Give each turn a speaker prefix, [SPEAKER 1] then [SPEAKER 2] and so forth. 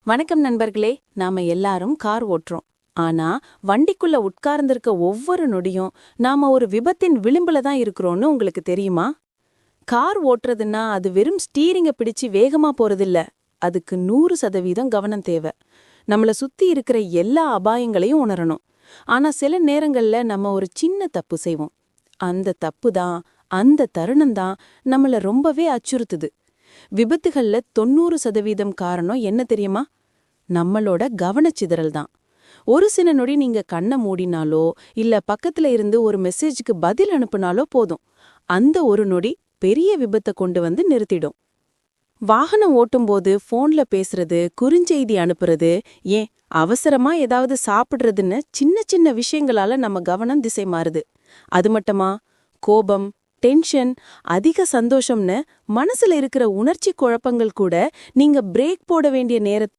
[SPEAKER 1] வணக்கம் நண்பர்களே. நாம எல்லாரும் கார் ஓட்டுறோம். ஆனா வண்டிக்குள்ள உட்கார்ந்திருக்க ஒவ்வொரு நொடியும் நாம ஒரு விபத்தின் விளிம்புல தான் இருக்கிறோம்னு உங்களுக்கு தெரியுமா? கார் ஓட்டுறதுன்னா அது வெறும் ஸ்டீரிங்க பிடிச்சு வேகமா போறதில்ல. அதுக்கு 100% கவனம் தேவை. நம்மள சுத்தி இருக்கிற எல்லா அபாயங்களையும் உணரணும். ஆனா சில நேரங்கள்ல நம்ம ஒரு சின்ன தப்பு செய்வோம். அந்த தப்பு தான், அந்த தருணம் தான் நம்மள ரொம்பவே அச்சுறுத்துது. விபத்துகள்ல 90% காரணம் என்ன தெரியுமா? நம்மளோட கவனச்சிதறல் தான். ஒரு சில நொடி நீங்க கண்ண மூடினாலோ இல்ல பக்கத்துல இருந்து ஒரு மெசேஜுக்கு பதில் அனுப்புனாலோ போதும், அந்த ஒரு நொடி பெரிய விபத்தை கொண்டு வந்து நிறுத்திடும். வாகனம் ஓட்டும்போது போன்ல பேசுறது, குறுஞ்செய்தி அனுப்புறது, ஏன் அவசரமா ஏதாவது சாப்பிடுறதுன்னு சின்ன சின்ன விஷயங்களால நம்ம கவனம் திசை மாறுது. அது மட்டுமா, கோபம், டென்ஷன், அதிக சந்தோஷம்னு மனசுல இருக்கிற உணர்ச்சி குழப்பங்கள் கூட நீங்க பிரேக் போட வேண்டிய நேரத்துல